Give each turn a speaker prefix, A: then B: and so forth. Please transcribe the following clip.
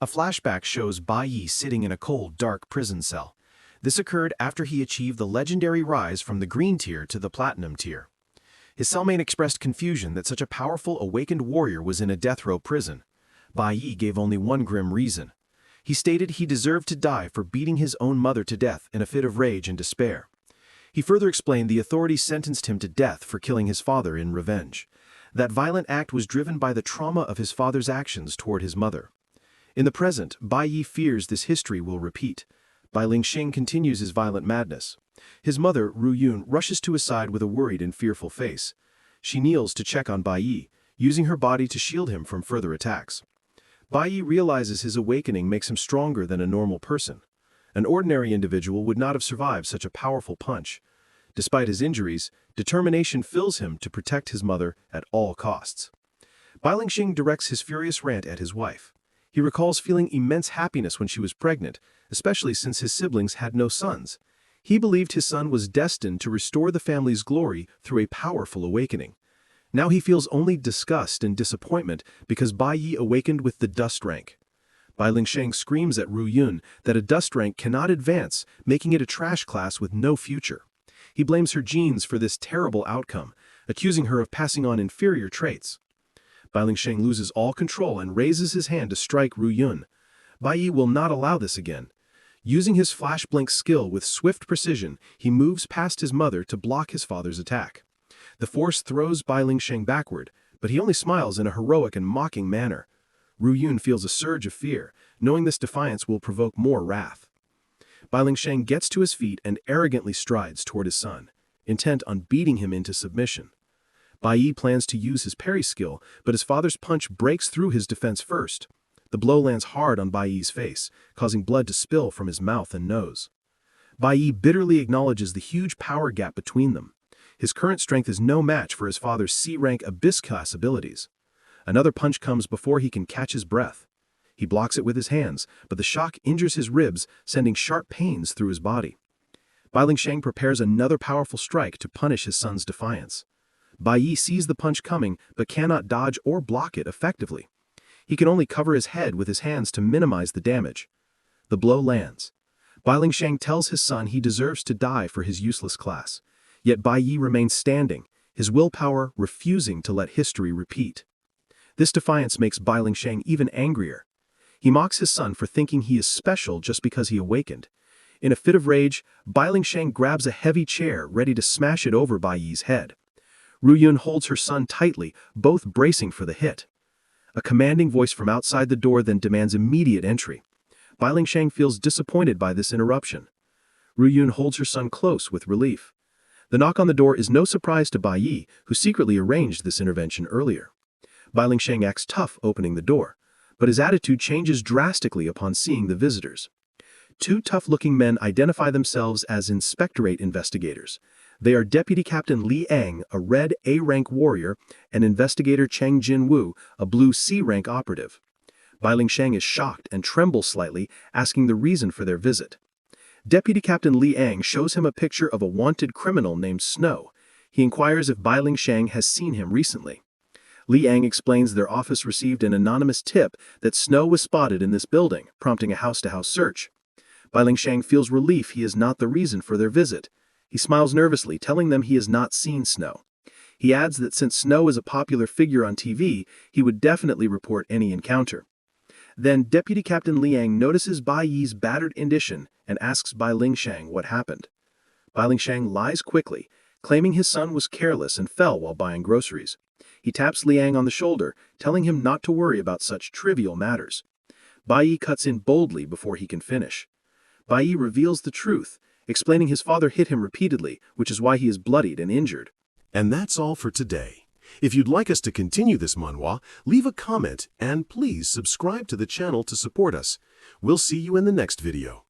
A: A flashback shows Bai Yi sitting in a cold, dark prison cell. This occurred after he achieved the legendary rise from the green tier to the platinum tier. His cellmate expressed confusion that such a powerful, awakened warrior was in a death row prison. Bai Yi gave only one grim reason. He stated he deserved to die for beating his own mother to death in a fit of rage and despair. He further explained the authorities sentenced him to death for killing his father in revenge. That violent act was driven by the trauma of his father's actions toward his mother. In the present, Bai Yi fears this history will repeat. Bai Lingxing continues his violent madness. His mother, Ru Yun, rushes to his side with a worried and fearful face. She kneels to check on Bai Yi, using her body to shield him from further attacks. Bai Yi realizes his awakening makes him stronger than a normal person. An ordinary individual would not have survived such a powerful punch. Despite his injuries, determination fills him to protect his mother at all costs. Bai Lingxing directs his furious rant at his wife. He recalls feeling immense happiness when she was pregnant, especially since his siblings had no sons. He believed his son was destined to restore the family's glory through a powerful awakening. Now he feels only disgust and disappointment because Bai Yi awakened with the dust rank. Bai Lingxing screams at Ru Yun that a dust rank cannot advance, making it a trash class with no future. He blames her genes for this terrible outcome, accusing her of passing on inferior traits. Bai Lingxing loses all control and raises his hand to strike Ru Yun. Bai Yi will not allow this again. Using his flash blink skill with swift precision, he moves past his mother to block his father's attack. The force throws Bai Lingxing backward, but he only smiles in a heroic and mocking manner. Ru Yun feels a surge of fear, knowing this defiance will provoke more wrath. Bai Lingxing gets to his feet and arrogantly strides toward his son, intent on beating him into submission. Bai Yi plans to use his parry skill, but his father's punch breaks through his defense first. The blow lands hard on Bai Yi's face, causing blood to spill from his mouth and nose. Bai Yi bitterly acknowledges the huge power gap between them. His current strength is no match for his father's C-rank Abyss-class abilities. Another punch comes before he can catch his breath. He blocks it with his hands, but the shock injures his ribs, sending sharp pains through his body. Bai Lingxing prepares another powerful strike to punish his son's defiance. Bai Yi sees the punch coming, but cannot dodge or block it effectively. He can only cover his head with his hands to minimize the damage. The blow lands. Bai Lingxing tells his son he deserves to die for his useless class. Yet Bai Yi remains standing, his willpower refusing to let history repeat. This defiance makes Bai Lingxing even angrier. He mocks his son for thinking he is special just because he awakened. In a fit of rage, Bai Lingxing grabs a heavy chair, ready to smash it over Bai Yi's head. Ru Yun holds her son tightly, both bracing for the hit. A commanding voice from outside the door then demands immediate entry. Bai Lingxing feels disappointed by this interruption. Ru Yun holds her son close with relief. The knock on the door is no surprise to Bai Yi, who secretly arranged this intervention earlier. Bai Lingxing acts tough opening the door, but his attitude changes drastically upon seeing the visitors. Two tough-looking men identify themselves as Inspectorate investigators. They are Deputy Captain Li Ang, a red A-rank warrior, and Investigator Cheng Jinwu, a blue C-rank operative. Bai Lingxing is shocked and trembles slightly, asking the reason for their visit. Deputy Captain Li Ang shows him a picture of a wanted criminal named Snow. He inquires if Bai Lingxing has seen him recently. Li Ang explains their office received an anonymous tip that Snow was spotted in this building, prompting a house-to-house search. Bai Lingxing feels relief he is not the reason for their visit. He smiles nervously, telling them he has not seen Snow. He adds that since Snow is a popular figure on TV, he would definitely report any encounter. Then Deputy Captain Liang notices Bai Yi's battered condition and asks Bai Lingxing what happened. Bai Lingxing lies quickly, claiming his son was careless and fell while buying groceries. He taps Liang on the shoulder, telling him not to worry about such trivial matters. Bai Yi cuts in boldly before he can finish. Bai Yi reveals the truth, explaining his father hit him repeatedly, which is why he is bloodied and injured.
B: And that's all for today. If you'd like us to continue this manhwa, leave a comment and please subscribe to the channel to support us. We'll see you in the next video.